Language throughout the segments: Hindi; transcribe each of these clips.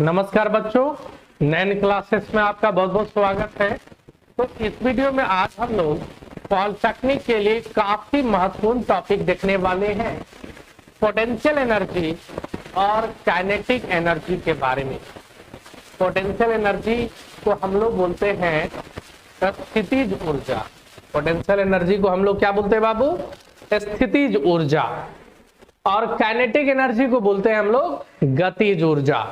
नमस्कार बच्चों, नैन क्लासेस में आपका बहुत बहुत स्वागत है। तो इस वीडियो में आज हम लोग पॉलिटेक्निक के लिए काफी महत्वपूर्ण टॉपिक देखने वाले हैं, पोटेंशियल एनर्जी और काइनेटिक एनर्जी के बारे में। पोटेंशियल एनर्जी को हम लोग बोलते हैं स्थितिज ऊर्जा। पोटेंशियल एनर्जी को हम लोग क्या बोलते हैं बाबू? स्थितिज ऊर्जा। और काइनेटिक एनर्जी को बोलते हैं हम लोग गतिज ऊर्जा।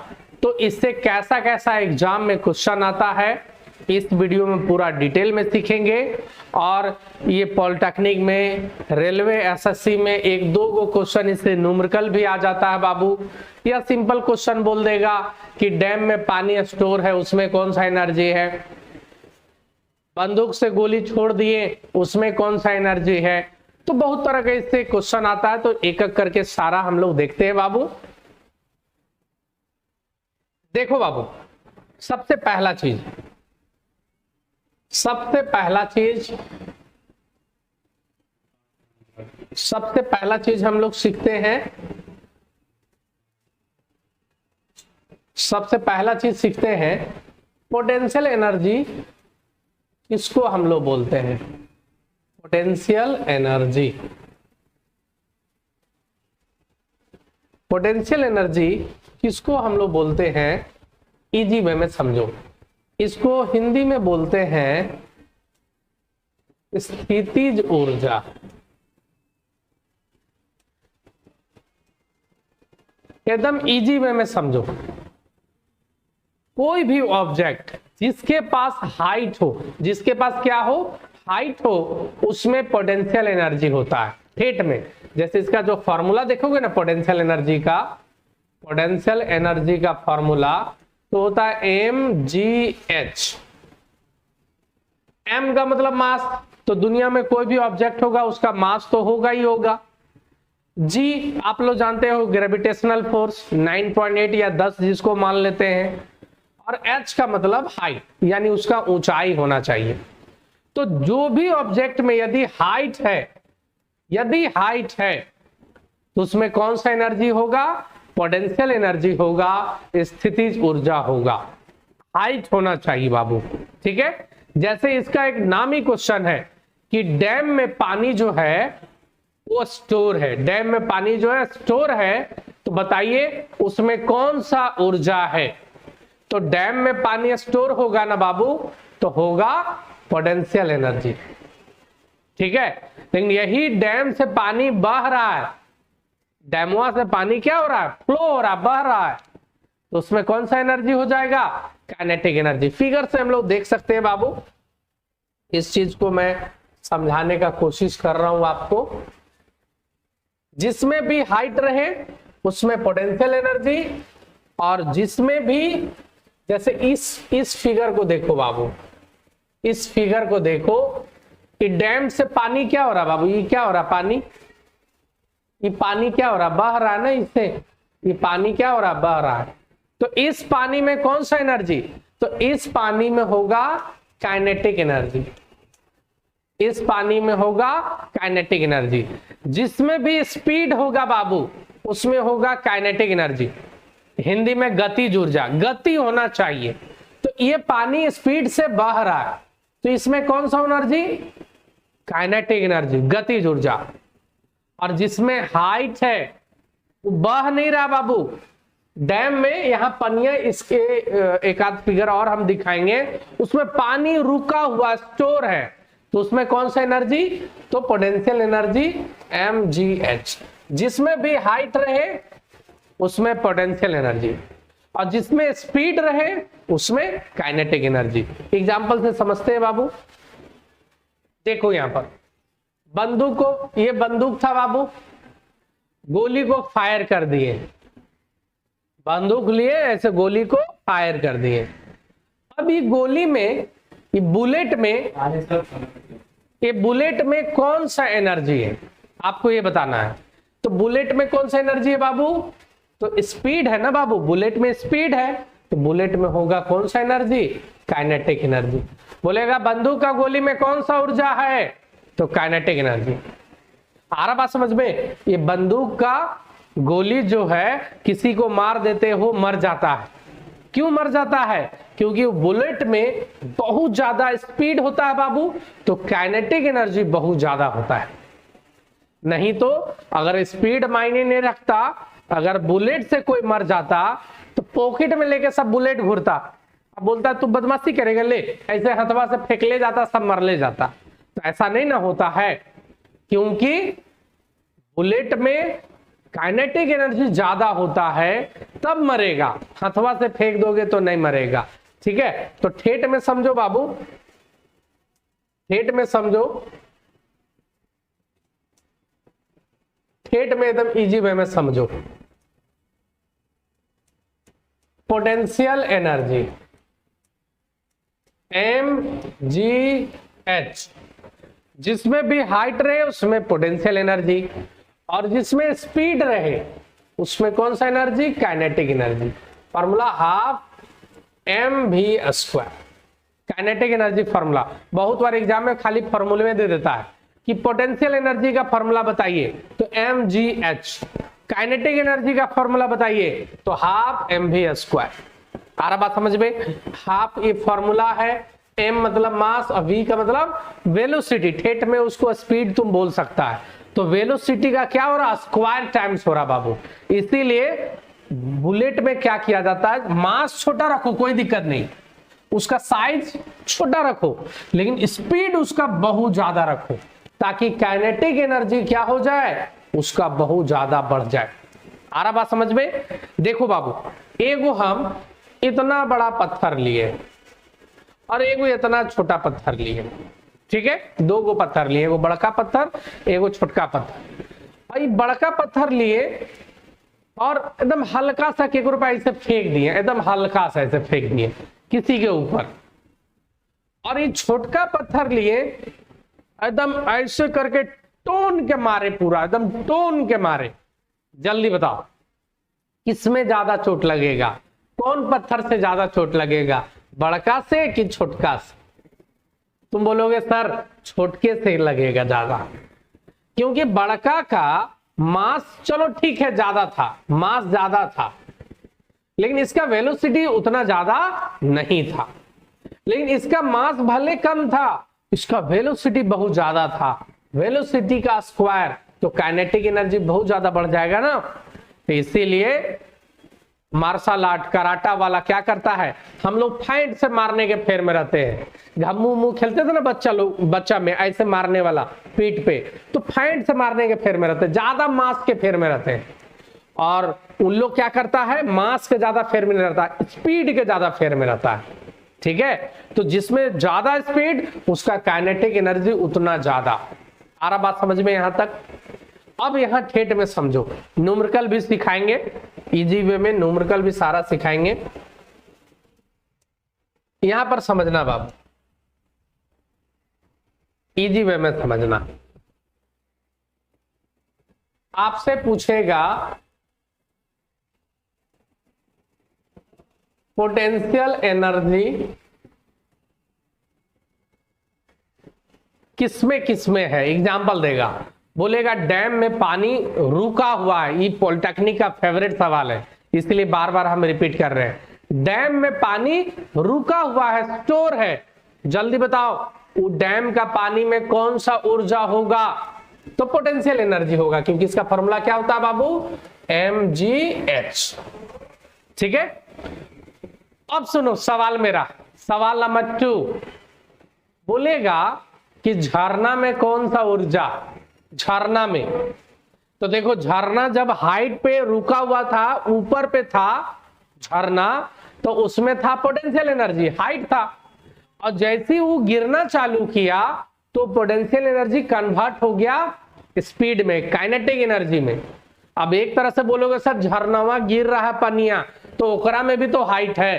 तो इससे कैसा कैसा एग्जाम में क्वेश्चन आता है इस वीडियो में पूरा डिटेल में सीखेंगे। और ये पॉलिटेक्निक में, रेलवे, एसएससी में एक दो गो क्वेश्चन इससे न्यूमेरिकल भी आ जाता है बाबू। या सिंपल क्वेश्चन बोल देगा कि डैम में पानी स्टोर है, उसमें कौन सा एनर्जी है। बंदूक से गोली छोड़ दिए, उसमें कौन सा एनर्जी है। तो बहुत तरह का इससे क्वेश्चन आता है। तो एक एक करके सारा हम लोग देखते हैं बाबू। देखो बाबू, सबसे पहला चीज हम लोग सीखते हैं। सबसे पहला चीज सीखते हैं, पोटेंशियल एनर्जी किसको हम लोग बोलते हैं? Potential energy. पोटेंशियल एनर्जी किसको हम लोग बोलते हैं? इजी वे में समझो। इसको हिंदी में बोलते हैं स्थितिज ऊर्जा। एकदम इजी वे में समझो। कोई भी ऑब्जेक्ट जिसके पास हाइट हो, जिसके पास क्या हो? हाइट हो, उसमें पोटेंशियल एनर्जी होता है फीट में। जैसे इसका जो फॉर्मूला देखोगे ना पोटेंशियल एनर्जी का, पोटेंशियल एनर्जी का फॉर्मूला तो होता है mgh। m का मतलब मास, तो दुनिया में कोई भी ऑब्जेक्ट होगा उसका मास तो होगा ही होगा। g आप लोग जानते हो ग्रेविटेशनल फोर्स 9.8 या 10 जिसको मान लेते हैं। और h का मतलब हाइट, यानी उसका ऊंचाई होना चाहिए। तो जो भी ऑब्जेक्ट में यदि हाइट है तो उसमें कौन सा एनर्जी होगा? पोटेंशियल एनर्जी होगा, स्थितिज ऊर्जा होगा। हाइट होना चाहिए बाबू, ठीक है। जैसे इसका एक नाम ही क्वेश्चन है कि डैम में पानी जो है वो स्टोर है। डैम में पानी जो है स्टोर है, तो बताइए उसमें कौन सा ऊर्जा है? तो डैम में पानी स्टोर होगा ना बाबू, तो होगा पोटेंशियल एनर्जी, ठीक है। लेकिन यही डैम से पानी बह रहा है, डैमवा से पानी क्या हो रहा है? फ्लो हो रहा है, बह रहा है, तो उसमें कौन सा एनर्जी हो जाएगा? Kinetic energy. फिगर से हम लोग देख सकते हैं बाबू। इस चीज को मैं समझाने का कोशिश कर रहा हूं आपको। जिसमें भी हाइट रहे उसमें पोटेंशियल एनर्जी, और जिसमें भी, जैसे इस फिगर को देखो बाबू, इस फिगर को देखो कि डैम से पानी क्या हो रहा है बाबू? ये क्या हो रहा है? पानी, ये पानी क्या हो रहा है? बह रहा है ना इससे। ये पानी क्या हो रहा है? बह रहा है। तो इस पानी में कौन सा एनर्जी? तो इस पानी में होगा काइनेटिक एनर्जी। इस पानी में होगा काइनेटिक एनर्जी। जिसमें भी स्पीड होगा बाबू उसमें होगा काइनेटिक एनर्जी। हिंदी में गतिज ऊर्जा, गति होना चाहिए। तो ये पानी स्पीड से बह रहा है, तो इसमें कौन सा एनर्जी? काइनेटिक एनर्जी, गतिज ऊर्जा। और जिसमें हाइट है वो बह नहीं रहा बाबू। डैम में यहाँ पनिया, इसके एक आध फिगर और हम दिखाएंगे, उसमें पानी रुका हुआ स्टोर है, तो उसमें कौन सा एनर्जी? तो पोटेंशियल एनर्जी mgh। जिसमें भी हाइट रहे उसमें पोटेंशियल एनर्जी, और जिसमें स्पीड रहे उसमें काइनेटिक एनर्जी। एग्जांपल से समझते हैं बाबू। देखो यहां पर बंदूक को, ये बंदूक था बाबू, गोली को फायर कर दिए, बंदूक लिए ऐसे गोली को फायर कर दिए। अब ये गोली में, ये बुलेट में कौन सा एनर्जी है आपको ये बताना है। तो बुलेट में कौन सा एनर्जी है बाबू? तो स्पीड है ना बाबू, बुलेट में स्पीड है, तो बुलेट में होगा कौन सा एनर्जी? Kinetic energy. बोलेगा बंदूक का गोली में कौन सा ऊर्जा है? तो काइनेटिक एनर्जी। आ रहा बात समझ में? ये बंदूक का गोली जो है किसी को मार देते हो मर जाता है, क्यों मर जाता है? क्योंकि बुलेट में बहुत ज्यादा स्पीड होता है बाबू, तो काइनेटिक एनर्जी बहुत ज्यादा होता है। नहीं तो अगर स्पीड मायने नहीं रखता, अगर बुलेट से कोई मर जाता तो पॉकेट में लेके सब बुलेट घूरता, अब बोलता तू बदमाशी करेगा, ले ऐसे हथवा से फेंक ले जाता, सब मर ले जाता। तो ऐसा नहीं ना होता है, क्योंकि बुलेट में काइनेटिक एनर्जी ज्यादा होता है, तब मरेगा। हथवा से फेंक दोगे तो नहीं मरेगा। ठीक है, तो ठेठ में समझो बाबू, ठेठ में समझो, ठेठ में एकदम इजी वे में समझो। पोटेंशियल एनर्जी mgh, जिसमें भी हाइट रहे उसमें पोटेंशियल एनर्जी, और जिसमें स्पीड रहे उसमें कौन सा energy? Kinetic energy. Formula half mv²। Kinetic energy formula बहुत बार एग्जाम में खाली फॉर्मूले में दे देता है कि पोटेंशियल एनर्जी का फॉर्मूला बताइए, तो mgh। काइनेटिक एनर्जी का फॉर्मूला बताइए, तो हाफ mv²। आ रहा बात समझ में? हाफ ये फॉर्मूला है, m मतलब मास और v का मतलब वेलोसिटी, ठेठ में उसको स्पीड तुम बोल सकता है। तो वेलोसिटी का क्या हो रहा? स्क्वायर टाइम्स हो रहा बाबू। इसीलिए बुलेट में क्या किया जाता है, मास छोटा रखो कोई दिक्कत नहीं, उसका साइज छोटा रखो, लेकिन स्पीड उसका बहुत ज्यादा रखो, ताकि काइनेटिक एनर्जी क्या हो जाए? उसका बहुत ज्यादा बढ़ जाए। आ रहा बात समझ में? देखो बाबू, एगो हम इतना बड़ा पत्थर लिए और एगो इतना छोटा पत्थर लिए, ठीक है, दो गो पत्थर लिए, एगो बड़का पत्थर एगो छोटका पत्थर। भाई बड़का पत्थर लिए और एकदम हल्का सा केको रुपया ऐसे फेंक दिए, एकदम हल्का सा ऐसे फेंक दिए किसी के ऊपर, और ये छोटका पत्थर लिए एकदम ऐसे करके टोन के मारे, पूरा एकदम टोन के मारे। जल्दी बताओ किसमें ज्यादा चोट लगेगा? कौन पत्थर से ज्यादा चोट लगेगा, बड़का से कि छोटका से? तुम बोलोगे सर छोटके से लगेगा ज्यादा, क्योंकि बड़का का मास चलो ठीक है ज्यादा था, मास ज्यादा था, लेकिन इसका वेलोसिटी उतना ज्यादा नहीं था। लेकिन इसका मास भले कम था, इसका वेलोसिटी बहुत ज्यादा था। वेलोसिटी का स्क्वायर, तो काइनेटिक एनर्जी बहुत ज्यादा बढ़ जाएगा ना। तो इसीलिए मार्शल आर्ट कराटा वाला क्या करता है, हम लोग फाइट से मारने के फेर में रहते हैं। घम्मू मुंह खेलते थे ना बच्चा में ऐसे मारने वाला पीठ पे, तो फाइट से मारने के फेर में रहते हैं, ज्यादा मास के फेर में रहते हैं। और उन लोग क्या करता है, मास के ज्यादा फेर में नहीं रहता, स्पीड के ज्यादा फेर में रहता है। ठीक है, तो जिसमें ज्यादा स्पीड उसका काइनेटिक एनर्जी उतना ज्यादा। आ रहा बात समझ में यहां तक? अब यहां ठेठ में समझो, न्यूमेरिकल भी सिखाएंगे इजी वे में, न्यूमेरिकल भी सारा सिखाएंगे। यहां पर समझना बाबू, इजी वे में समझना। आपसे पूछेगा पोटेंशियल एनर्जी किसमें किसमें है, एग्जाम्पल देगा, बोलेगा डैम में पानी रुका हुआ है। ये पॉलिटेक्निक का फेवरेट सवाल है, इसलिए बार बार हम रिपीट कर रहे हैं। डैम में पानी रुका हुआ है, स्टोर है, जल्दी बताओ वो डैम का पानी में कौन सा ऊर्जा होगा? तो पोटेंशियल एनर्जी होगा, क्योंकि इसका फॉर्मूला क्या होता है बाबू? mgh। ठीक है, अब सुनो सवाल मेरा, सवाल नंबर 2 बोलेगा कि झरना में कौन सा ऊर्जा? झरना में, तो देखो झरना जब हाइट पे रुका हुआ था, ऊपर पे था झरना, तो उसमें था पोटेंशियल एनर्जी, हाइट था। और जैसे ही वो गिरना चालू किया तो पोटेंशियल एनर्जी कन्वर्ट हो गया स्पीड में, काइनेटिक एनर्जी में। अब एक तरह से बोलोगे सर झरनावा गिर रहा है पनिया, तो ओकरा में भी तो हाइट है।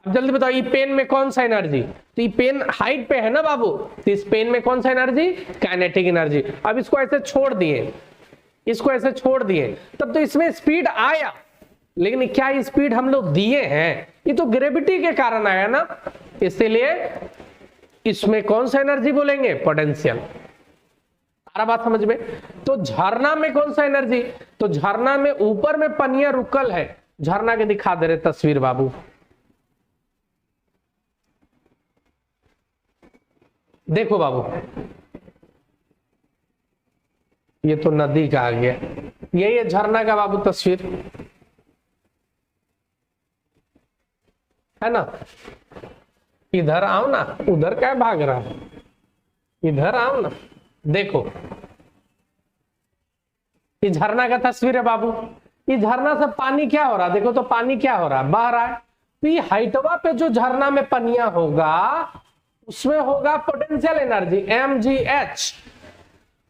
अब जल्दी बताओ ये पेन में कौन सा एनर्जी? तो ये पेन हाइट पे है ना बाबू, तो इस पेन में कौन सा एनर्जी? Kinetic energy. अब इसको ऐसे छोड़ दिए, इसको ऐसे छोड़ दिए, तब तो इसमें स्पीड आया, लेकिन क्या स्पीड हम लोग दिए हैं? ये तो ग्रेविटी के कारण आया ना, इसीलिए इसमें कौन सा एनर्जी बोलेंगे? पोटेंशियल। सारा बात समझ में? तो झरना में कौन सा एनर्जी? तो झरना में ऊपर में पनिया रुकल है, झरना के दिखा दे रहे तस्वीर बाबू, देखो बाबू, ये तो नदी का आ गया, यही है झरना का बाबू तस्वीर, है ना। इधर आओ ना, उधर क्या भाग रहा है, इधर आओ ना। देखो ये झरना का तस्वीर है बाबू। ये झरना से पानी क्या हो रहा है, देखो तो पानी क्या हो रहा है, बह रहा है। तो ये हाइटवा पे जो झरना में पनिया होगा उसमें होगा पोटेंशियल एनर्जी mgh,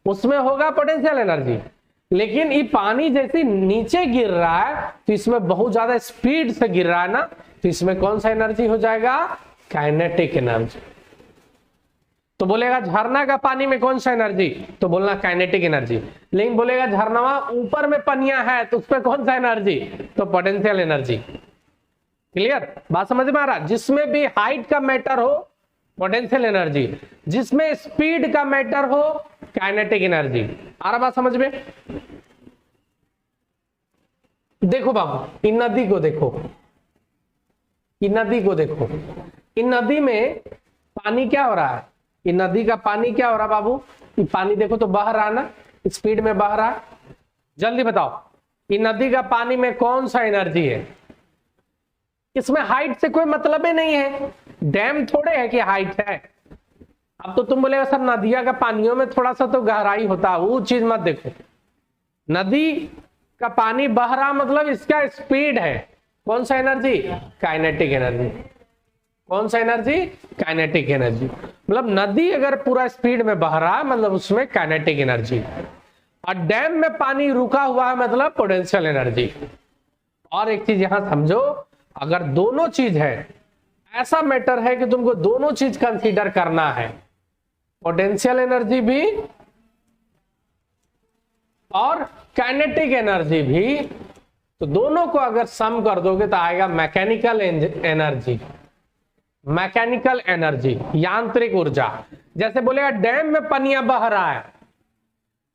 उसमें होगा पोटेंशियल एनर्जी। लेकिन ये पानी जैसे नीचे गिर रहा है तो इसमें बहुत ज्यादा स्पीड से गिर रहा है ना, तो इसमें कौन सा एनर्जी हो जाएगा, काइनेटिक एनर्जी। तो बोलेगा झरना का पानी में कौन सा एनर्जी, तो बोलना काइनेटिक एनर्जी। लेकिन बोलेगा झरना ऊपर में पनिया है तो उस पर कौन सा एनर्जी, तो पोटेंशियल एनर्जी। क्लियर, बात समझ में आ रहा। जिसमें भी हाइट का मैटर हो पोटेंशियल एनर्जी, जिसमें स्पीड का मैटर हो काइनेटिक एनर्जी। आ रहा बात समझ में। देखो बाबू, इन नदी को देखो, इन नदी को देखो, इन नदी में पानी क्या हो रहा है, इन नदी का पानी क्या हो रहा है बाबू, ये पानी देखो तो बह रहा है ना, स्पीड में बह रहा है। जल्दी बताओ, इन नदी का पानी में कौन सा एनर्जी है। इसमें हाइट से कोई मतलब ही नहीं है, डैम थोड़े है कि हाइट है। अब तो तुम बोलेगा सर नदिया का पानियों में थोड़ा सा तो गहराई होता है, वो चीज मत देखो। नदी का पानी बह रहा मतलब इसका स्पीड है, कौन सा एनर्जी, काइनेटिक एनर्जी। कौन सा एनर्जी, काइनेटिक एनर्जी। मतलब नदी अगर पूरा स्पीड में बह रहा है मतलब उसमें काइनेटिक एनर्जी, और डैम में पानी रुका हुआ है मतलब पोटेंशियल एनर्जी। और एक चीज यहां समझो, अगर दोनों चीज है, ऐसा मैटर है कि तुमको दोनों चीज कंसीडर करना है, पोटेंशियल एनर्जी भी और काइनेटिक एनर्जी भी, तो दोनों को अगर सम कर दोगे तो आएगा मैकेनिकल एनर्जी। मैकेनिकल एनर्जी, यांत्रिक ऊर्जा। जैसे बोलेगा डैम में पनिया बह रहा है,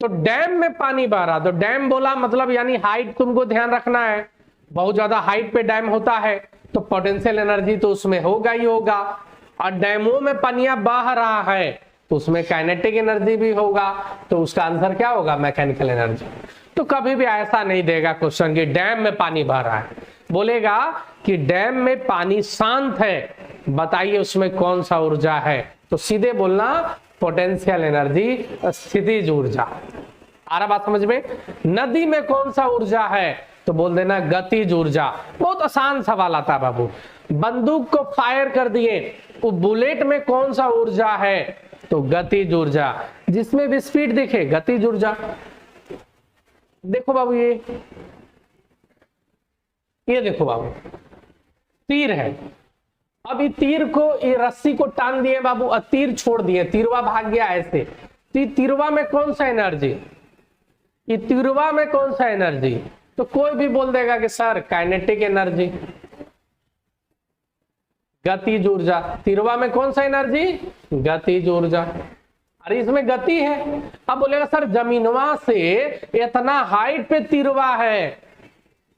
तो डैम में पानी बह रहा, तो डैम बोला मतलब यानी हाइट तुमको ध्यान रखना है, बहुत ज्यादा हाइट पे डैम होता है तो पोटेंशियल एनर्जी तो उसमें होगा ही होगा। और डैमों में पनिया बह रहा है तो उसमें काइनेटिक एनर्जी भी होगा, तो उसका आंसर क्या होगा, मैकेनिकल एनर्जी। तो कभी भी ऐसा नहीं देगा क्वेश्चन कि डैम में पानी बह रहा है, बोलेगा कि डैम में पानी शांत है, बताइए उसमें कौन सा ऊर्जा है, तो सीधे बोलना पोटेंशियल एनर्जी, स्थितिज ऊर्जा। आ रहा बात समझ में। नदी में कौन सा ऊर्जा है, तो बोल देना गतिज ऊर्जा। बहुत आसान सवाल आता है बाबू। बंदूक को फायर कर दिए, वो बुलेट में कौन सा ऊर्जा है, तो गतिज ऊर्जा। जिसमें भी स्पीड दिखे गतिज ऊर्जा। देखो बाबू, ये देखो बाबू, तीर है। अब ये तीर को, ये रस्सी को टान दिए बाबू और तीर छोड़ दिए, तीरवा भाग गया ऐसे, तो तीरवा में कौन सा एनर्जी, ये तीरवा में कौन सा एनर्जी, तो कोई भी बोल देगा कि सर काइनेटिक एनर्जी, गतिज ऊर्जा। तीरवा में कौन सा एनर्जी, गतिज ऊर्जा। अरे इसमें गति है। अब बोलेगा सर जमीनवा से इतना हाइट पे तीरवा है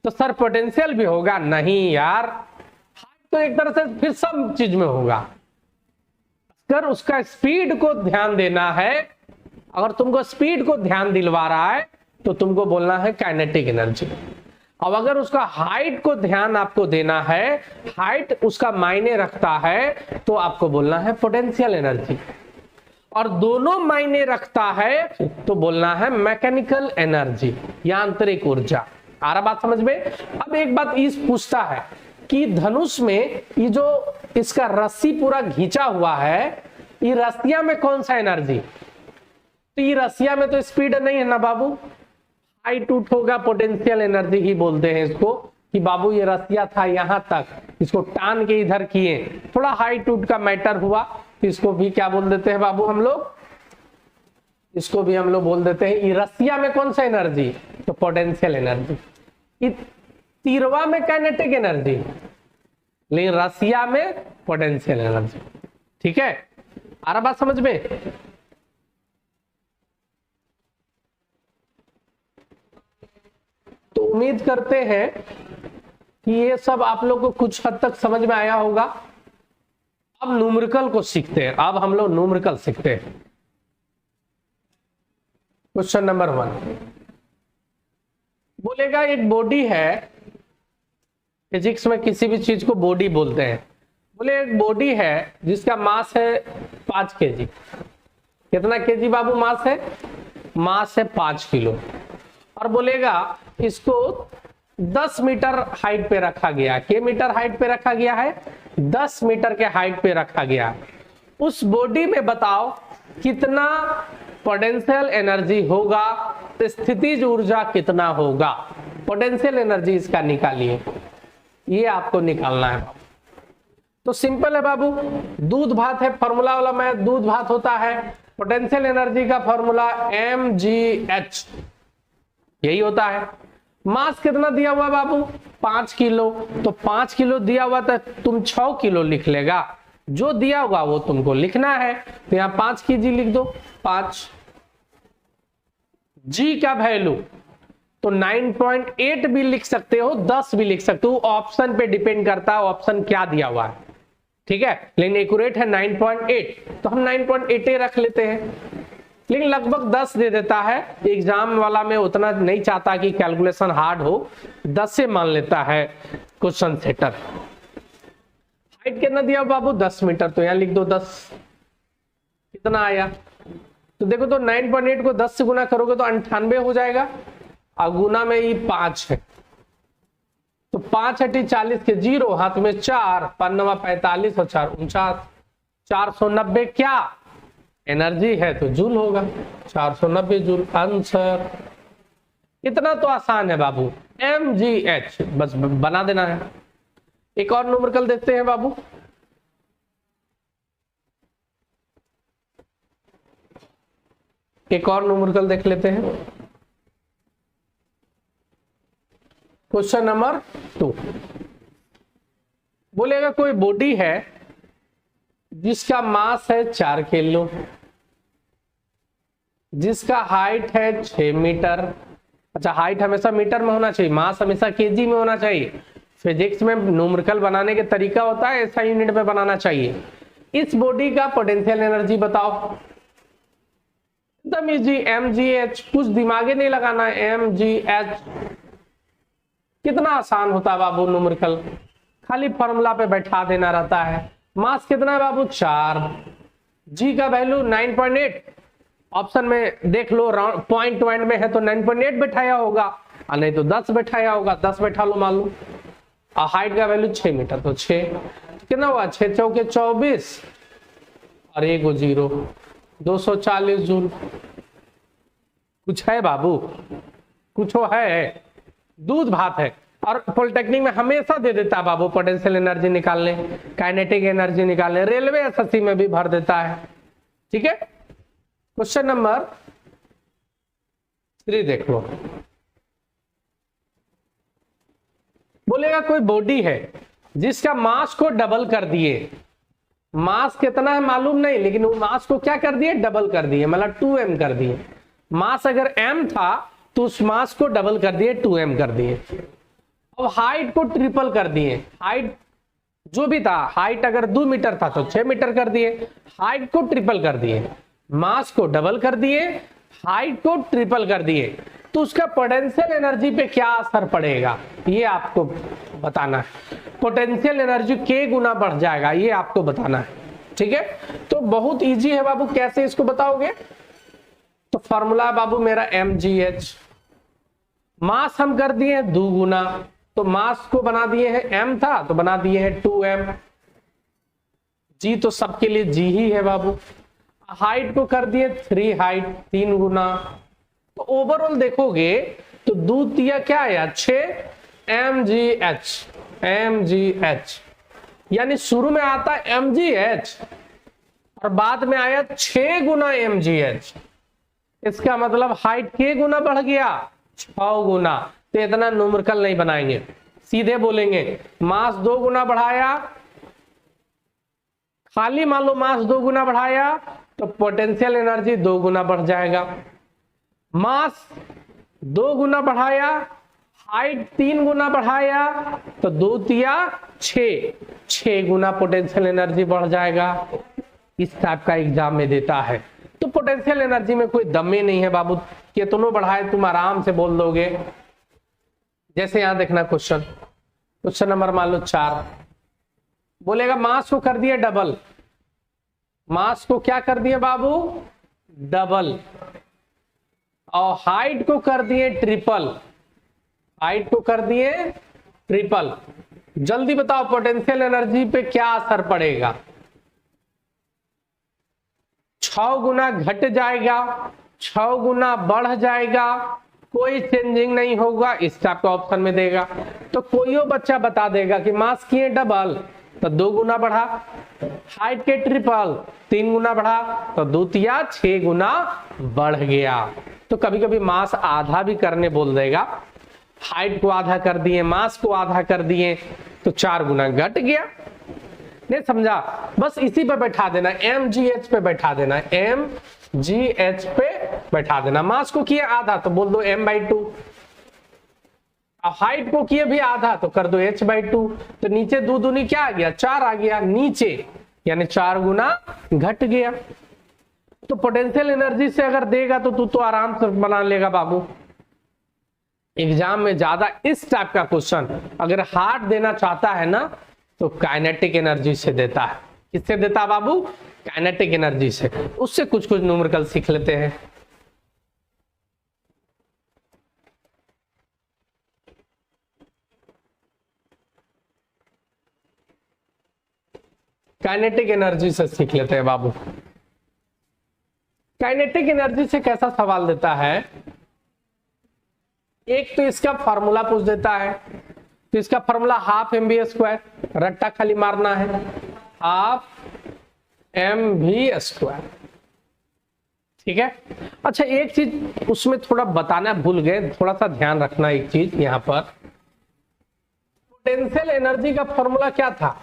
तो सर पोटेंशियल भी होगा, नहीं यार, हाइट तो एक तरह से फिर सब चीज में होगा। अगर उसका स्पीड को ध्यान देना है, अगर तुमको स्पीड को ध्यान दिलवा रहा है तो तुमको बोलना है काइनेटिक एनर्जी। अब अगर उसका हाइट को ध्यान आपको देना है, हाइट उसका मायने रखता है, तो आपको बोलना है पोटेंशियल एनर्जी। और दोनों मायने रखता है तो बोलना है मैकेनिकल एनर्जी, यांत्रिक ऊर्जा। आ रहा बात समझ में। अब एक बात इस पूछता है कि धनुष में ये जो इसका रस्सी पूरा घिंचा हुआ है, ये रस्सिया में कौन सा एनर्जी, तो ये रस्सिया में तो स्पीड नहीं है ना बाबू, हाइट उठ होगा, पोटेंशियल एनर्जी ही बोलते हैं इसको, कि बाबू ये रस्सिया था यहां तक, इसको टान के इधर किए, थोड़ा हाइट उठ का मैटर हुआ, तो इसको भी क्या बोल देते हैं बाबू हम लोग, इसको भी हम लोग बोल देते हैं। ये रस्सिया में कौन सा एनर्जी, तो पोटेंशियल एनर्जी। तीरवा में काइनेटिक एनर्जी, लेकिन रस्सिया में पोटेंशियल एनर्जी। ठीक है, आ रहा बात समझ में। तो उम्मीद करते हैं कि ये सब आप लोग को कुछ हद तक समझ में आया होगा। अब न्यूमेरिकल को सीखते हैं, अब हम लोग न्यूमेरिकल सीखते हैं। क्वेश्चन नंबर 1 बोलेगा एक बॉडी है, फिजिक्स में किसी भी चीज को बॉडी बोलते हैं। बोले एक बॉडी है जिसका मास है 5 केजी। कितना केजी बाबू मास है? मास है 5 किलो। और बोलेगा इसको 10 मीटर हाइट पे रखा गया। के मीटर हाइट पे रखा गया है? 10 मीटर के हाइट पे रखा गया है। उस बॉडी में बताओ कितना पोटेंशियल एनर्जी होगा, स्थितिज ऊर्जा कितना होगा। पोटेंशियल एनर्जी इसका निकालिए, ये आपको निकालना है बाबू। तो सिंपल है बाबू, दूध भात है फॉर्मूला वाला में, दूध भात होता है। पोटेंशियल एनर्जी का फॉर्मूला mgh, यही होता है। मास कितना दिया हुआ बाबू? 5 किलो। तो 5 किलो दिया हुआ तो तुम 6 किलो लिख लेगा, जो दिया हुआ वो तुमको लिखना है। तो यहाँ 5 केजी लिख दो, 5। जी का वैल्यू तो 9.8 भी लिख सकते हो, 10 भी लिख सकते हो, ऑप्शन पे डिपेंड करता है ऑप्शन क्या दिया हुआ है, ठीक है। लेकिन एक्यूरेट है 9.8, तो हम 9.8 रख लेते हैं। लेकिन लगभग 10 दे देता है, एग्जाम वाला में उतना नहीं चाहता कि कैलकुलेशन हार्ड हो, 10 से मान लेता है क्वेश्चन सेटर। हाइट कितना दिया बाबू? 10 मीटर। तो यहाँ लिख दो 10। कितना आया? तो देखो तो 9.8 को 10 से गुना करोगे तो 98 हो जाएगा, और गुना में ये 5 है। तो 5 × 40 के 0, हाथ में 4, 5 × 45 और 4 49, 490 क्या एनर्जी है? तो जूल होगा, 490 जूल आंसर। इतना तो आसान है बाबू, mgh बस बना देना है। एक और न्यूमेरिकल देखते हैं बाबू। एक और न्यूमेरिकल देख लेते हैं। क्वेश्चन नंबर 2 बोलेगा कोई बॉडी है जिसका मास है 4 किलो, जिसका हाइट है 6 मीटर। अच्छा, हाइट हमेशा मीटर में होना चाहिए, मास हमेशा केजी में होना चाहिए। फिजिक्स में न्यूमेरिकल बनाने का तरीका होता है, ऐसा यूनिट में बनाना चाहिए। इस बॉडी का पोटेंशियल एनर्जी बताओ। एकदम इजी, mgh, कुछ दिमागे नहीं लगाना है, mgh। कितना आसान होता है बाबू न्यूमेरिकल, खाली फॉर्मूला पे बैठा देना रहता है। मास कितना है बाबू? 4। जी का वैल्यू 9.8, ऑप्शन में देख लो, पॉइंट में है तो 9.8 बैठाया होगा, और नहीं तो 10 बैठाया होगा, 10 बैठा लो मान लो। और हाइट का वैल्यू 6 मीटर, तो 6 कितना हुआ? 6 चौके 24 और 1 0, 240 जूल। कुछ है बाबू? कुछ है? दूध भात है। और पॉलिटेक्निक में हमेशा दे देता है बाबू पोटेंशियल एनर्जी निकालने, काइनेटिक एनर्जी निकालने, रेलवे एसएससी में भी भर देता है, ठीक है। क्वेश्चन नंबर 3 देख लो। बोलेगा कोई बॉडी है जिसका मास को डबल कर दिए। मास कितना है मालूम नहीं, लेकिन वो मास को क्या कर दिए? डबल कर दिए, मतलब 2m कर दिए। मास अगर m था तो उस मास को डबल कर दिए, 2m कर दिए। अब हाइट को ट्रिपल कर दिए। हाइट जो भी था, हाइट अगर 2 मीटर था तो 6 मीटर कर दिए। हाइट को ट्रिपल कर दिए, मास को डबल कर दिए, हाइट को ट्रिपल कर दिए। तो उसका पोटेंशियल एनर्जी पे क्या असर पड़ेगा, ये आपको बताना है। पोटेंशियल एनर्जी k गुना बढ़ जाएगा, ये आपको बताना है, ठीक है। तो बहुत इजी है बाबू, कैसे इसको बताओगे? तो फॉर्मूला बाबू मेरा mgh। मास हम कर दिए 2 गुना, तो मास को बना दिए हैं, m था तो बना दिए हैं 2m। जी तो सबके लिए जी ही है बाबू। हाइट को कर दिए 3 हाइट, 3 गुना। तो ओवरऑल देखोगे तो दूध दिया क्या आया? 6 mgh। यानी शुरू में आता mgh और बाद में आया 6 गुना mgh। इसका मतलब हाइट k गुना बढ़ गया, 6 गुना। तो इतना न्यूमेरिकल नहीं बनाएंगे, सीधे बोलेंगे मास 2 गुना बढ़ाया, खाली मान लो मास 2 गुना बढ़ाया तो पोटेंशियल एनर्जी 2 गुना बढ़ जाएगा। मास 2 गुना बढ़ाया, हाइट 3 गुना बढ़ाया, तो 2 तिया 6, 6 गुना पोटेंशियल एनर्जी बढ़ जाएगा। इस टाइप का एग्जाम में देता है। तो पोटेंशियल एनर्जी में कोई दम ही नहीं है बाबू, कितनों बढ़ाए तुम आराम से बोल दोगे। जैसे यहां देखना क्वेश्चन नंबर मान लो 4, बोलेगा मास को कर दिए डबल, मास को क्या कर दिए बाबू, डबल, और हाइट को कर दिए ट्रिपल, हाइट को कर दिए ट्रिपल। जल्दी बताओ पोटेंशियल एनर्जी पे क्या असर पड़ेगा। 6 गुना घट जाएगा, 6 गुना बढ़ जाएगा, कोई चेंजिंग नहीं होगा, इस टाइप का ऑप्शन में देगा। तो कोई बच्चा बता देगा कि मास किए डबल तो 2 गुना बढ़ा, हाइट के ट्रिपल 3 गुना बढ़ा, तो द्वितीय 6 गुना बढ़ गया। तो कभी कभी मास आधा भी करने बोल देगा, हाइट को आधा कर दिए, मास को आधा कर दिए, तो 4 गुना घट गया। नहीं समझा, बस इसी पे बैठा देना, mgh पे बैठा देना, mgh पे बैठा देना। मास को किए आधा तो बोल दो m/2, हाइट को किए भी आधा तो कर दो h/2। तो नीचे 2 दूनी क्या आ गया, 4 आ गया नीचे, यानी 4 गुना घट गया। तो पोटेंशियल एनर्जी से अगर देगा तो तू तो आराम से बना लेगा बाबू। एग्जाम में ज्यादा इस टाइप का क्वेश्चन अगर हार्ड देना चाहता है ना तो काइनेटिक एनर्जी से देता है। किससे देता है बाबू, काइनेटिक एनर्जी से। उससे कुछ कुछ न्यूमेरिकल सीख लेते हैं। काइनेटिक एनर्जी से सीख लेते हैं बाबू। काइनेटिक एनर्जी से कैसा सवाल देता है, एक तो इसका फार्मूला पूछ देता है। तो इसका फार्मूला ½ mv², रट्टा खाली मारना है, ½ mv²। ठीक है। अच्छा एक चीज उसमें थोड़ा बताना भूल गए, थोड़ा सा ध्यान रखना एक चीज यहां पर। पोटेंशियल एनर्जी का फॉर्मूला क्या था,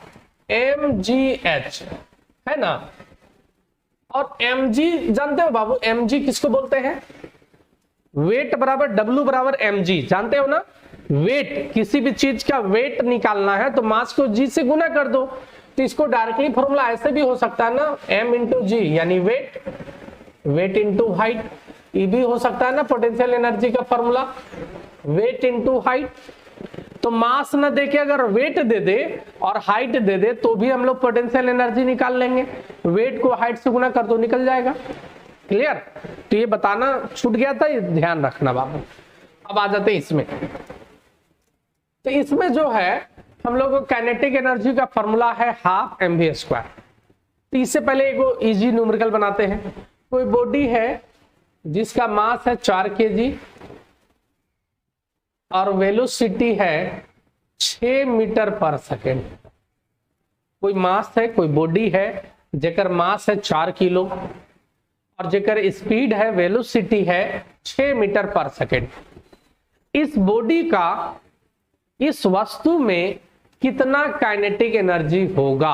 mgh है ना। और mg जानते हो बाबू, mg किसको बोलते हैं, वेट बराबर W बराबर mg, जानते हो ना। वेट, किसी भी चीज का वेट निकालना है तो मास को g से गुना कर दो। तो इसको डायरेक्टली फॉर्मूला ऐसे भी हो सकता है ना, m इंटू जी, यानी वेट, वेट इंटू हाइट। ये भी हो सकता है ना पोटेंशियल एनर्जी का फॉर्मूला, वेट इंटू हाइट। तो मास न देके अगर वेट दे दे और हाइट दे दे तो भी हम लोग पोटेंशियल एनर्जी निकाल लेंगे। वेट को हाइट से गुना कर दो, निकल जाएगा। क्लियर। तो ये बताना छूट गया था, ये ध्यान रखना बाबू। अब आ जाते हैं इसमें। तो इसमें जो है हम लोग को काइनेटिक एनर्जी का फॉर्मूला है ½ mv²। तो इससे पहले एक इजी न्यूमेरिकल बनाते हैं। कोई बॉडी है जिसका मास है 4 kg और वेलोसिटी है 6 मीटर पर सेकेंड। कोई मास है, कोई बॉडी है जेकर मास है 4 किलो और जेकर स्पीड है, वेलोसिटी है 6 मीटर पर सेकेंड। इस बॉडी का इस वस्तु में कितना काइनेटिक एनर्जी होगा,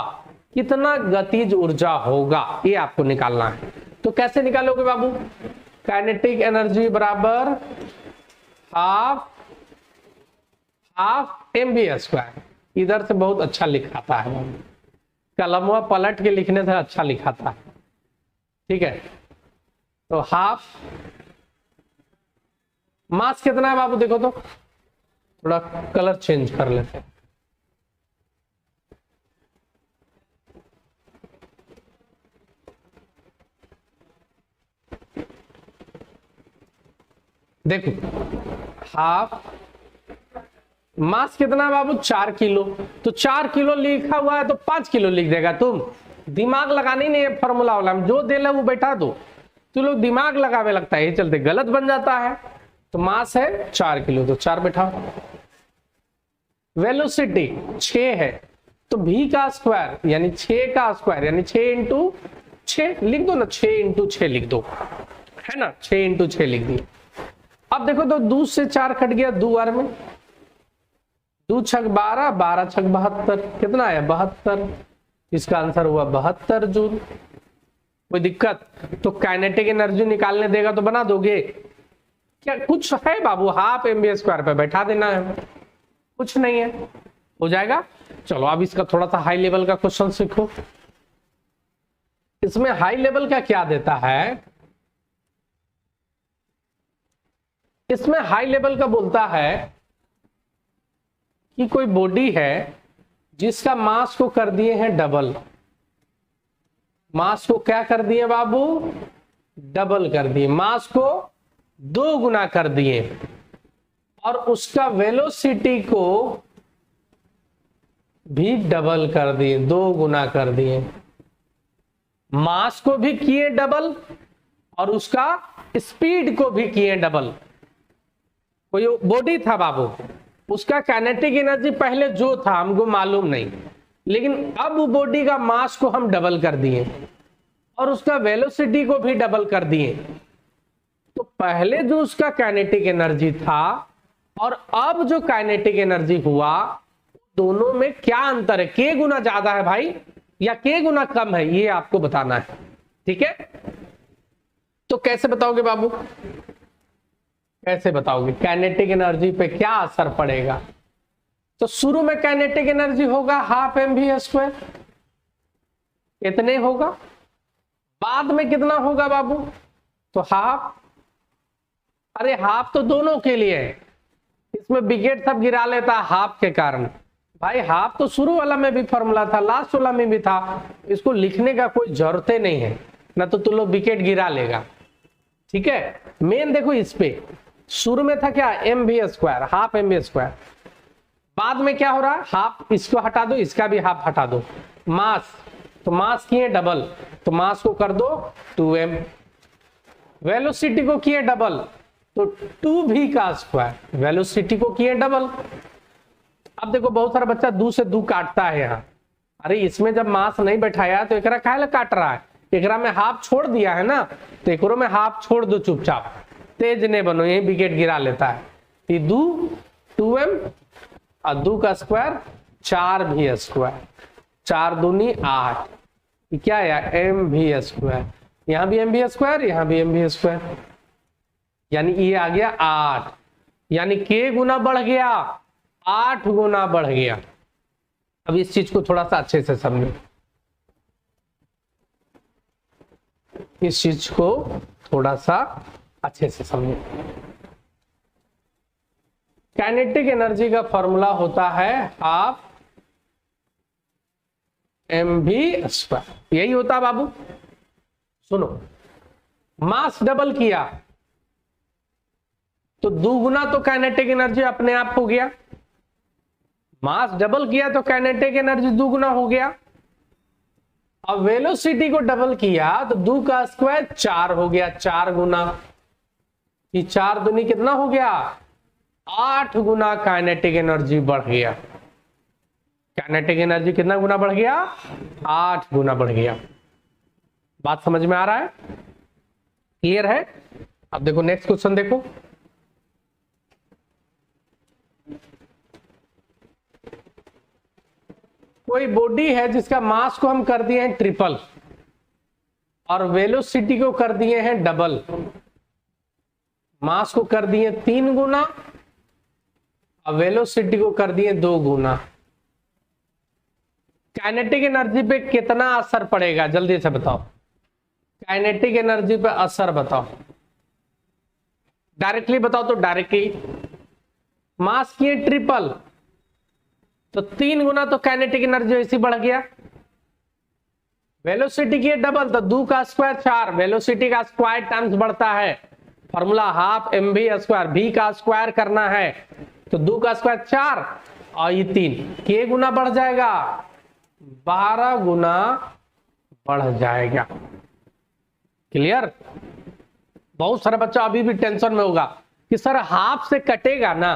कितना गतिज ऊर्जा होगा, ये आपको निकालना है। तो कैसे निकालोगे बाबू, काइनेटिक एनर्जी बराबर ½ mv²। इधर से बहुत अच्छा लिखाता है बाबू, कलमवा पलट के लिखने से अच्छा लिखाता है। ठीक है। तो हाफ, मास कितना है बाबू, देखो तो थोड़ा कलर चेंज कर लेते हैं। देखो हाफ, मास कितना है बाबू, 4 किलो। तो 4 किलो लिखा हुआ है तो 5 किलो लिख देगा। तुम दिमाग लगानी नहीं है फॉर्मूला वाला में, जो दे ले वो बैठा दो। तो लोग दिमाग लगावे लगता है, ये चलते गलत बन जाता है। तो मास है 4 किलो तो 4 बैठाओ। वेलोसिटी 6 है तो v का स्क्वायर यानी 6 का स्क्वायर यानी 6 इंटू 6 लिख दो ना, 6 इंटू 6 लिख दो, है ना, 6 इंटू 6 लिख दिए। अब देखो तो 2 से 4 कट गया, 2 बार में 2 छक 12, 12 छक 72, कितना आया 72। इसका आंसर हुआ 72 जूल। कोई दिक्कत। तो काइनेटिक एनर्जी निकालने देगा तो बना दोगे क्या, कुछ है बाबू, ½ mv² पे बैठा देना है, कुछ नहीं है। हो जाएगा। चलो अब इसका थोड़ा सा हाई लेवल का क्वेश्चन सीखो। इसमें हाई लेवल का क्या देता है, इसमें हाई लेवल का बोलता है कि कोई बॉडी है जिसका मास को कर दिए हैं डबल। मास को क्या कर दिए बाबू, डबल कर दिए, मास को 2 गुना कर दिए, और उसका वेलोसिटी को भी डबल कर दिए, 2 गुना कर दिए। मास को भी किए डबल और उसका स्पीड को भी किए डबल। कोई बॉडी था बाबू, उसका काइनेटिक एनर्जी पहले जो था हमको मालूम नहीं, लेकिन अब बॉडी का मास को हम डबल कर दिए और उसका वेलोसिटी को भी डबल कर दिए। तो पहले जो उसका काइनेटिक एनर्जी था और अब जो काइनेटिक एनर्जी हुआ, दोनों में क्या अंतर है, के गुना ज्यादा है भाई या के गुना कम है, ये आपको बताना है। ठीक है, तो कैसे बताओगे बाबू, कैसे बताओगे काइनेटिक एनर्जी पे क्या असर पड़ेगा। तो शुरू में काइनेटिक एनर्जी होगा हाफ mv², इतने होगा। बाद में कितना होगा बाबू, तो हाफ, अरे हाफ तो दोनों के लिए है, इसमें विकेट सब गिरा लेता हाफ के कारण। भाई हाफ तो शुरू वाला में भी फॉर्मूला था, लास्ट वाला में भी था, इसको लिखने का कोई जरूरत नहीं है, ना तो तुम लोग विकेट गिरा लेगा। ठीक है, मेन देखो इस पे शुरू में था क्या mv², हाफ mv²। बाद में क्या हो रहा है, हाफ इसको हटा दो, इसका भी हाफ हटा दो। मास, तो मास किए डबल, तो मास को कर दो 2m। वेलोसिटी को किए डबल, तो 2v², वेलोसिटी को किए डबल। अब देखो बहुत सारा बच्चा 2 से 2 काटता है यहाँ, अरे इसमें जब मास नहीं बैठाया तो एकरा काहे काट रहा है, एकरा में हाफ छोड़ दिया है ना, तो एकरो में हाफ छोड़ दो चुपचाप, तेज नहीं बनो, यही विकेट गिरा लेता है। 2m और 2 का स्क्वायर 4v², 4 दूनी 8, क्या है mv², यहां भी mv², यहां भी mv², यानी ये आ गया 8, यानी k गुना बढ़ गया, 8 गुना बढ़ गया। अब इस चीज को थोड़ा सा अच्छे से समझो, इस चीज को थोड़ा सा अच्छे से समझो। काइनेटिक एनर्जी का फॉर्मूला होता है हाफ mv², यही होता बाबू। सुनो, मास डबल किया तो 2 गुना तो काइनेटिक एनर्जी अपने आप हो गया, मास डबल किया तो काइनेटिक एनर्जी 2 गुना हो गया। अब वेलोसिटी को डबल किया तो 2 का स्क्वायर 4 हो गया, 4 गुना, ये 4 दूनी कितना हो गया, 8 गुना काइनेटिक एनर्जी बढ़ गया। काइनेटिक एनर्जी कितना गुना बढ़ गया, 8 गुना बढ़ गया। बात समझ में आ रहा है, क्लियर है। अब देखो नेक्स्ट क्वेश्चन देखो, कोई बॉडी है जिसका मास को हम कर दिए हैं ट्रिपल और वेलोसिटी को कर दिए हैं डबल। मास को कर दिए 3 गुना और वेलोसिटी को कर दिए 2 गुना। काइनेटिक एनर्जी पे कितना असर पड़ेगा, जल्दी से बताओ, काइनेटिक एनर्जी पे असर बताओ, डायरेक्टली बताओ। तो डायरेक्टली मास किए ट्रिपल तो 3 गुना तो काइनेटिक एनर्जी ऐसी बढ़ गया। वेलोसिटी की डबल तो 2 का स्क्वायर 4, वेलोसिटी का स्क्वायर टाइम्स बढ़ता है, फॉर्मूला हाफ mv², v का स्क्वायर करना है तो 2 का स्क्वायर 4 और ये 3, के गुना बढ़ जाएगा, 12 गुना बढ़ जाएगा। क्लियर। बहुत सारा बच्चा अभी भी टेंशन में होगा कि सर हाफ से कटेगा ना,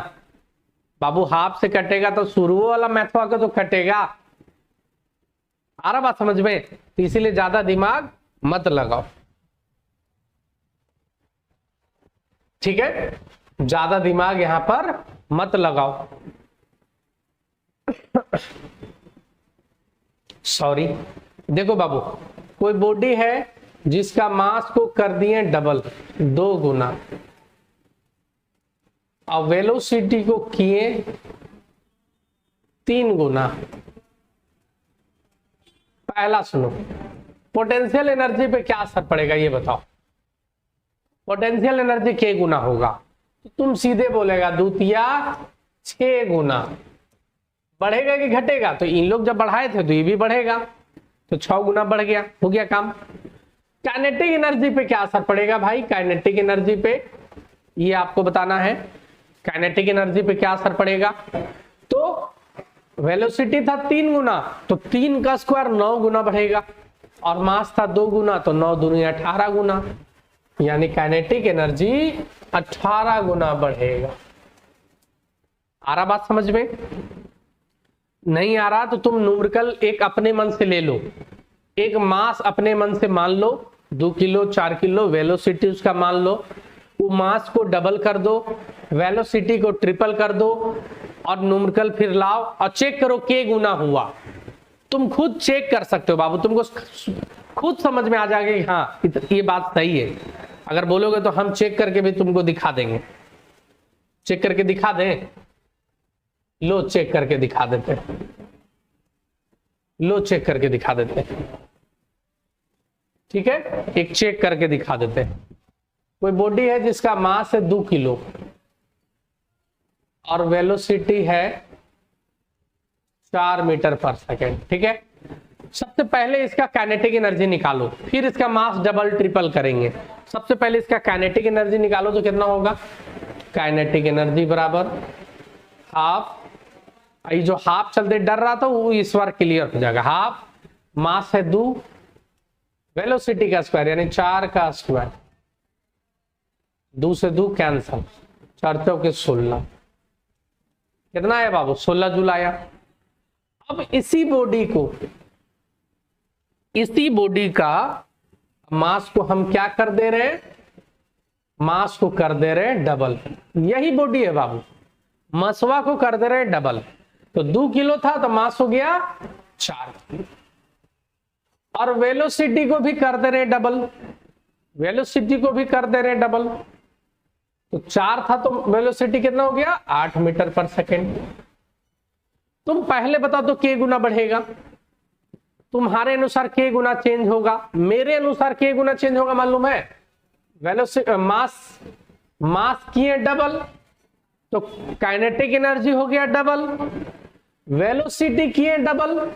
बाबू हाफ से कटेगा तो शुरू वाला मैथवा का तो कटेगा। आ रहा बात समझ में, तो इसीलिए ज्यादा दिमाग मत लगाओ, ठीक है, ज्यादा दिमाग यहां पर मत लगाओ। सॉरी, देखो बाबू, कोई बॉडी है जिसका मास को कर दिए डबल, 2 गुना, और वेलोसिटी को किए 3 गुना। पहला सुनो, पोटेंशियल एनर्जी पे क्या असर पड़ेगा ये बताओ। पोटेंशियल एनर्जी k गुना होगा, तो तुम सीधे बोलेगा द्वितीया 6 गुना। बढ़ेगा कि घटेगा? तो इन लोग जब बढ़ाए थे तो ये भी बढ़ेगा, तो 6 गुना बढ़ गया, हो गया काम। काइनेटिक एनर्जी पे क्या असर पड़ेगा भाई? काइनेटिक एनर्जी पे ये आपको बताना है, काइनेटिक एनर्जी पे क्या असर पड़ेगा। तो वेलोसिटी था 3 गुना, तो 3 का स्क्वायर 9 गुना बढ़ेगा, और मास था 2 गुना, तो 9 दूनी 18 गुना, यानी काइनेटिक एनर्जी 18 गुना बढ़ेगा। आ रहा बात समझ में? नहीं आ रहा तो तुम न्यूमेरिकल एक अपने मन से ले लो, एक मास अपने मन से मान लो, 2 किलो 4 किलो, वेलोसिटी उसका मान लो, वो मास को डबल कर दो, वेलोसिटी को ट्रिपल कर दो, और न्यूमेरिकल फिर लाओ और चेक करो k गुना हुआ। तुम खुद चेक कर सकते हो बाबू, तुमको खुद समझ में आ जाएगा कि हाँ ये बात सही है। अगर बोलोगे तो हम चेक करके भी तुमको दिखा देंगे। चेक करके दिखा दें? लो चेक करके दिखा देते, लो चेक करके दिखा देते, ठीक है, एक चेक करके दिखा देते। कोई बॉडी है जिसका मास है 2 किलो और वेलोसिटी है 4 मीटर पर सेकेंड, ठीक है। सबसे पहले इसका काइनेटिक एनर्जी निकालो, फिर इसका मास डबल ट्रिपल करेंगे। सबसे पहले इसका काइनेटिक एनर्जी निकालो तो कितना होगा? काइनेटिक एनर्जी बराबर हाफ, ये जो हाफ चलते डर रहा था वो इस बार क्लियर हो जाएगा। हाफ मास है 2, वेलोसिटी का स्क्वायर यानी 4 का स्क्वायर, 2 से 2 कैंसल, 4 चौके 16, कितना है बाबू? 16 जूल आया। अब इसी बॉडी का मास को हम क्या कर दे रहे हैं? मास को कर दे रहे हैं डबल। यही बॉडी है बाबू, मसवा को कर दे रहे हैं डबल। तो 2 किलो था तो मास हो गया 4 किलो, और वेलोसिटी को भी कर दे रहे हैं डबल, वेलोसिटी को भी कर दे रहे हैं डबल। तो 4 था तो वेलोसिटी कितना हो गया? 8 मीटर पर सेकेंड। तुम पहले बता दो k गुना बढ़ेगा, तुम्हारे अनुसार k गुना चेंज होगा, मेरे अनुसार k गुना चेंज होगा, मालूम है? वेलोसिटी मास किए डबल तो काइनेटिक एनर्जी हो गया डबल, वेलोसिटी किए डबल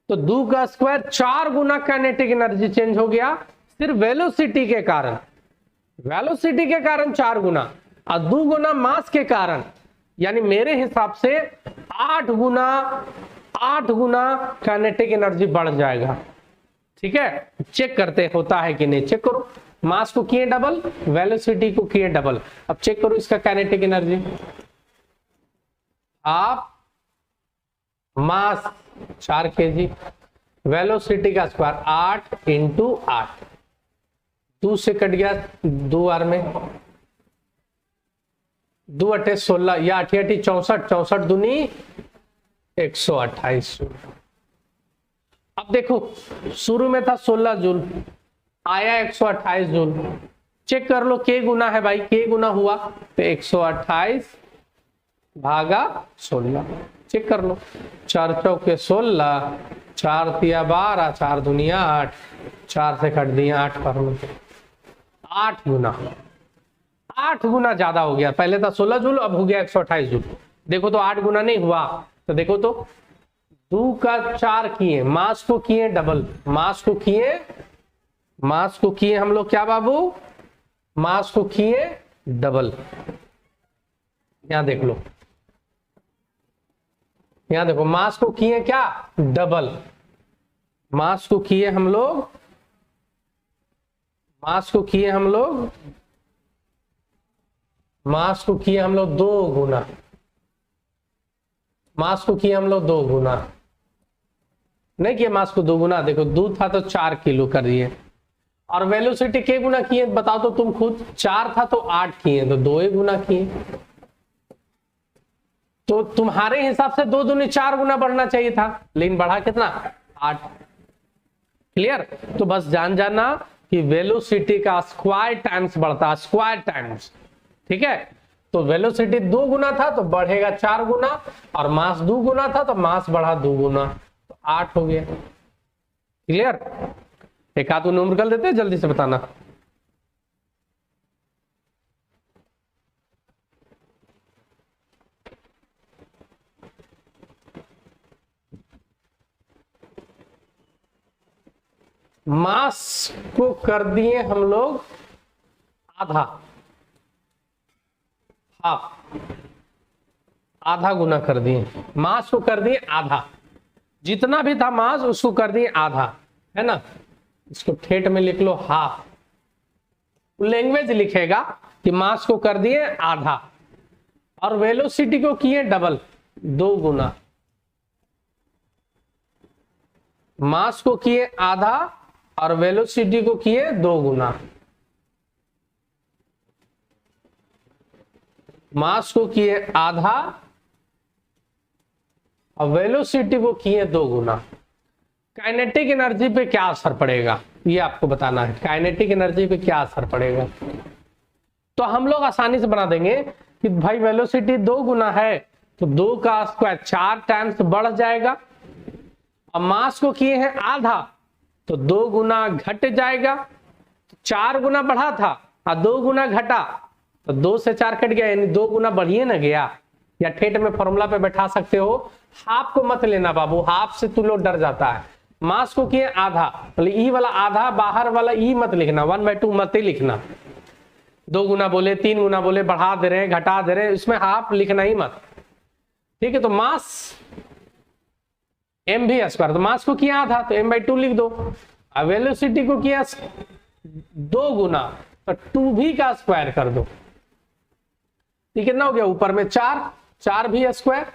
तो 2 का स्क्वायर 4 गुना काइनेटिक एनर्जी चेंज हो गया, सिर्फ वेलोसिटी के कारण। वेलोसिटी के कारण 4 गुना और 2 गुना मास के कारण, यानी मेरे हिसाब से 8 गुना काइनेटिक एनर्जी बढ़ जाएगा, ठीक है। चेक करते होता है कि नहीं, चेक करो। मास को किए डबल, वेलोसिटी को किए डबल। अब चेक करो इसका काइनेटिक एनर्जी। आप मास 4 kg, वेलोसिटी का स्क्वायर 8 × 8, 2 से कट गया 2 बार में, 2 8 16 या 8 8 64, 64 दूनी 128 जूल। अब देखो शुरू में था 16 जूल, आया 128 जूल। चेक कर लो k गुना है भाई, k गुना हुआ तो 128 भागा 16, चेक कर लो। 4 चौके 16, 4 तिया 12, 4 दुनिया 8, 4 से कट दिया 8 पर में, 8 गुना ज्यादा हो गया। पहले था 16 जूल, अब हो गया 128 जूल। देखो तो 8 गुना नहीं हुआ, तो देखो तो 2 का 4 किए, मास को किए डबल, मास को किए हम लोग क्या बाबू? मास को किए डबल। यहां देख लो, यहां देखो, मास को किए क्या? डबल। मास को किए हम लोग 2 गुना, मास को किए हम लोग 2 गुना, नहीं किया मास को 2 गुना। देखो 2 था तो 4 किलो कर दिए, और वेलोसिटी k गुना किए, बताओ तो तुम खुद। 4 था तो 8 किए, तो 2 ही गुना किए। तो तुम्हारे हिसाब से 2 दूनी 4 गुना बढ़ना चाहिए था, लेकिन बढ़ा कितना? 8। क्लियर? तो बस जान जाना कि वेलोसिटी का स्क्वायर टाइम्स बढ़ता है, स्क्वायर टाइम्स, ठीक है। तो वेलोसिटी 2 गुना था तो बढ़ेगा 4 गुना, और मास 2 गुना था तो मास बढ़ा 2 गुना, तो 8 हो गया। क्लियर? एक आध न्यूमेरिकल देते हैं, जल्दी से बताना। मास को कर दिए हम लोग आधा, हाफ, आधा गुना कर दिए। मास को कर दिए आधा, जितना भी था मास उसको कर दिए आधा, है ना। इसको ठेठ में लिख लो हाफ। लैंग्वेज लिखेगा कि मास को कर दिए आधा और वेलोसिटी को किए डबल, 2 गुना। मास को किए आधा और वेलोसिटी को किए 2 गुना। मास को किए आधा और वेलोसिटी को किए 2 गुना। काइनेटिक एनर्जी पे क्या असर पड़ेगा ये आपको बताना है। काइनेटिक एनर्जी पे क्या असर पड़ेगा, तो हम लोग आसानी से बना देंगे कि भाई वेलोसिटी 2 गुना है तो 2 का स्क्वायर 4 टाइम्स बढ़ जाएगा, और मास को किए हैं आधा तो 2 गुना घट जाएगा। 4 गुना बढ़ा था और 2 गुना घटा तो 2 से 4 कट गया, यानी 2 गुना बढ़िए ना गया। या ठेठ में फॉर्मूला पे बैठा सकते हो, हाफ को मत लेना बाबू, हाफ से तू लोग डर जाता है। मास को किए आधा, मतलब ई वाला आधा, बाहर वाला ई मत लिखना, 1/2 मत ही लिखना। 2 गुना बोले, 3 गुना बोले, बढ़ा दे रहे घटा दे रहे, इसमें हाफ लिखना ही मत, ठीक है। तो मास m भी स्क्वायर, तो मास को किया आधा तो m/2 लिख दो, और वेलोसिटी को किया 2 गुना तो 2 भी का स्क्वायर कर दो। ये कितना हो गया, ऊपर में 4 भी स्क्वायर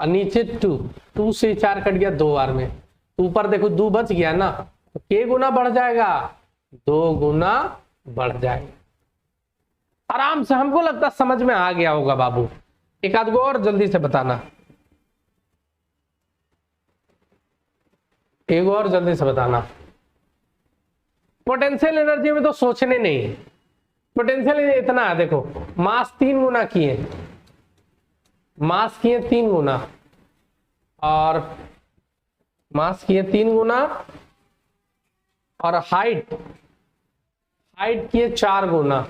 और नीचे 2 से 4 कट गया 2 बार में, तो ऊपर देखो 2 बच गया ना, तो k गुना बढ़ जाएगा, 2 गुना बढ़ जाएगा। आराम से, हमको लगता समझ में आ गया होगा बाबू। एक आध गो और जल्दी से बताना, एक और जल्दी से बताना। पोटेंशियल एनर्जी में तो सोचने नहीं, पोटेंशियल इतना है, देखो मास 3 गुना किए, मास किए 3 गुना, और मास किए 3 गुना, और हाइट किए 4 गुना।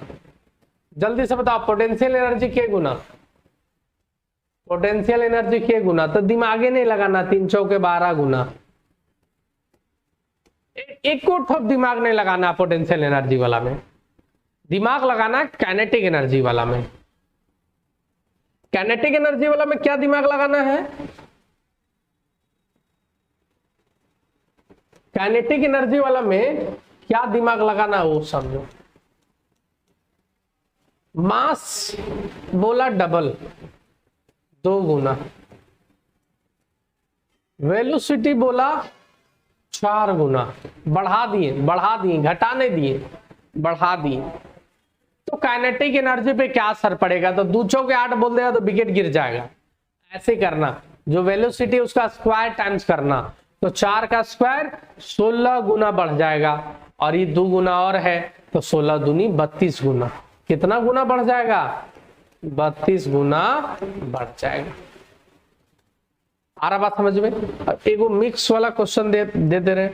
जल्दी से बताओ पोटेंशियल एनर्जी के गुना, पोटेंशियल एनर्जी के गुना, तो दिमागे नहीं लगाना, 3 चौके 12 गुना। एक को ठोप दिमाग नहीं लगाना पोटेंशियल एनर्जी वाला में, दिमाग लगाना काइनेटिक एनर्जी वाला में। काइनेटिक एनर्जी वाला में क्या दिमाग लगाना है, काइनेटिक एनर्जी वाला में क्या दिमाग लगाना वो समझो। मास बोला डबल, 2 गुना, वेलोसिटी बोला 4 गुना, बढ़ा दिए, घटा नहीं दिए, बढ़ा दिए। तो काइनेटिक एनर्जी पे क्या असर पड़ेगा, तो 2 चौके 8 बोल देगा तो विकेट गिर जाएगा। ऐसे करना, जो वेलोसिटी उसका स्क्वायर टाइम्स करना, तो 4 का स्क्वायर 16 गुना बढ़ जाएगा, और ये 2 गुना और है तो 16 दूनी 32 गुना। कितना गुना बढ़ जाएगा, 32 गुना बढ़ जाएगा। आ रहा बात समझ में। अब एक मिक्स वाला क्वेश्चन दे रहे,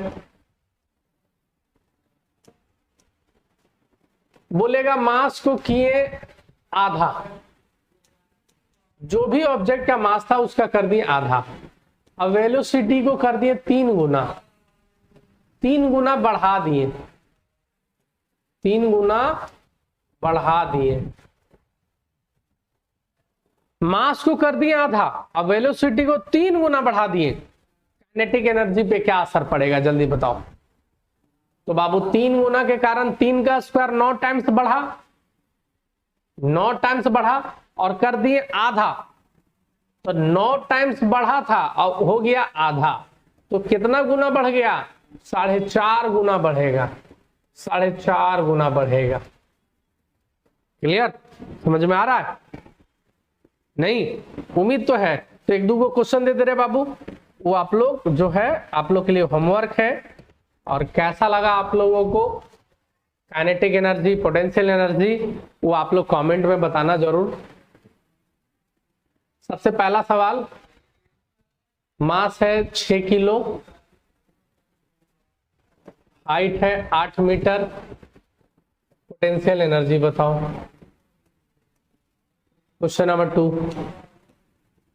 बोलेगा मास को किए आधा, जो भी ऑब्जेक्ट का मास था उसका कर दिए आधा, अब वेलोसिटी को कर दिए 3 गुना, 3 गुना बढ़ा दिए, 3 गुना बढ़ा दिए। मास को कर दिए आधा, अब वेलोसिटी को 3 गुना बढ़ा दिए। काइनेटिक एनर्जी पे क्या असर पड़ेगा जल्दी बताओ। तो बाबू 3 गुना के कारण 3 का स्क्वायर 9 टाइम्स बढ़ा, 9 टाइम्स बढ़ा, और कर दिए आधा, तो 9 टाइम्स बढ़ा था और हो गया आधा, तो कितना गुना बढ़ गया, 4.5 गुना बढ़ेगा, 4.5 गुना बढ़ेगा। क्लियर, समझ में आ रहा है नहीं, उम्मीद तो है। तो 1-2 क्वेश्चन दे दे रहे बाबू, वो आप लोग जो है आप लोग के लिए होमवर्क है। और कैसा लगा आप लोगों को काइनेटिक एनर्जी, पोटेंशियल एनर्जी, वो आप लोग कमेंट में बताना जरूर। सबसे पहला सवाल, मास है 6 किलो, हाइट है 8 मीटर, पोटेंशियल एनर्जी बताओ। क्वेश्चन नंबर 2,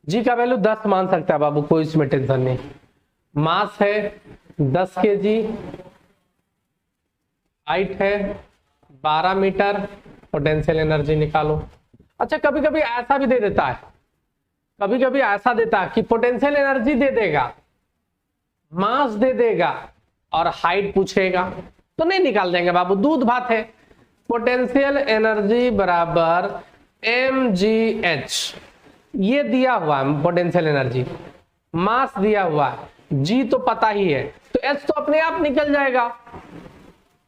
जी का वैल्यू 10 मान सकता है बाबू, कोई इसमें टेंशन नहीं। मास है 10 केजी, हाइट है 12 मीटर, पोटेंशियल एनर्जी निकालो। अच्छा, कभी कभी ऐसा भी दे देता है, कभी कभी ऐसा देता है कि पोटेंशियल एनर्जी दे देगा, मास दे देगा और हाइट पूछेगा, तो नहीं निकाल देंगे बाबू, दूध भात है। पोटेंशियल एनर्जी बराबर mgh, ये दिया हुआ है पोटेंशियल एनर्जी, मास दिया हुआ है, g तो पता ही है, तो h तो अपने आप निकल जाएगा।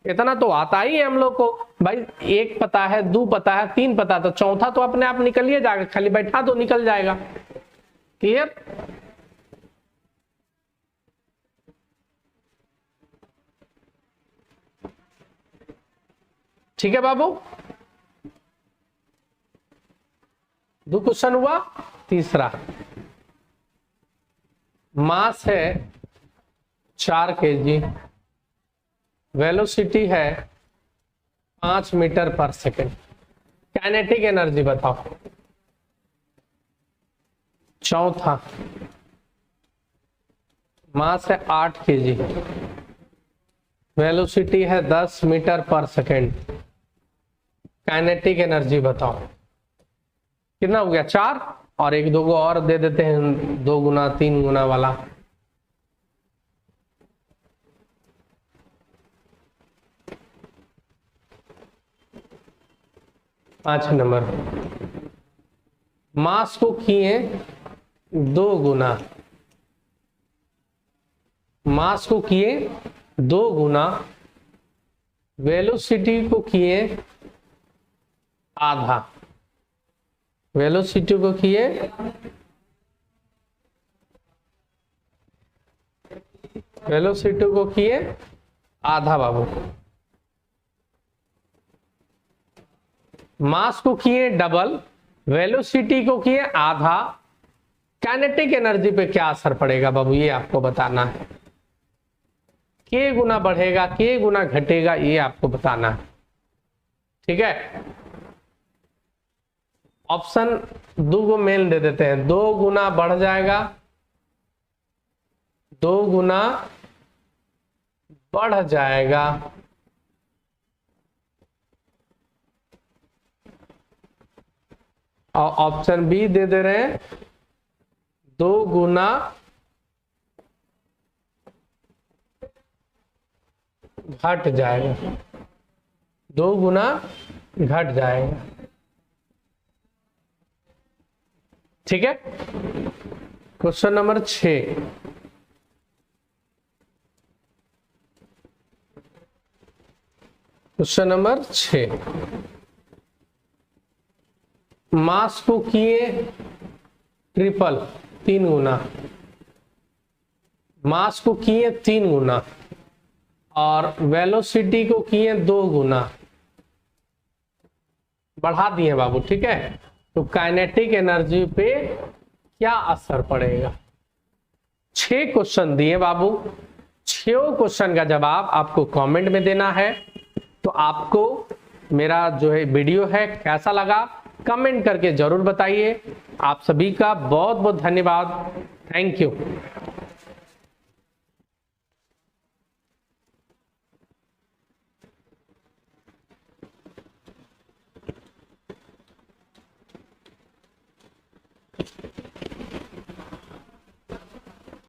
इतना तो आता ही है हम लोग को भाई, 1 पता है, 2 पता है, 3 पता है, तो चौथा तो अपने आप निकल ही जाएगा, खाली बैठा तो निकल जाएगा। क्लियर? ठीक है बाबू, 2 क्वेश्चन हुआ। तीसरा, मास है 4 केजी, वेलोसिटी है 5 मीटर पर सेकेंड, काइनेटिक एनर्जी बताओ। चौथा, मास है 8 केजी, वेलोसिटी है 10 मीटर पर सेकेंड, काइनेटिक एनर्जी बताओ। कितना हो गया? 4, और 1 2 को और दे देते हैं, 2 गुना 3 गुना वाला। पांच नंबर, मास को किए 2 गुना, मास को किए 2 गुना, वेलोसिटी को किए आधा, वेलोसिटी को किए आधा बाबू, मास को किए डबल, वेलोसिटी को किए आधा, काइनेटिक एनर्जी पे क्या असर पड़ेगा बाबू, ये आपको बताना है। के गुना बढ़ेगा, के गुना घटेगा, ये आपको बताना है। ठीक है, ऑप्शन 2 को मेन दे देते हैं। 2 गुना बढ़ जाएगा, 2 गुना बढ़ जाएगा, और ऑप्शन बी दे दे रहे हैं 2 गुना घट जाएगा, 2 गुना घट जाएगा। ठीक है, क्वेश्चन नंबर 6, क्वेश्चन नंबर 6, मास को किए ट्रिपल 3 गुना, मास को किए 3 गुना, और वेलोसिटी को किए 2 गुना, बढ़ा दिए बाबू। ठीक है, तो काइनेटिक एनर्जी पे क्या असर पड़ेगा? 6 क्वेश्चन दिए बाबू, 6 क्वेश्चन का जवाब आपको कमेंट में देना है। तो आपको मेरा जो है वीडियो है कैसा लगा, कमेंट करके जरूर बताइए। आप सभी का बहुत बहुत धन्यवाद। Thank you.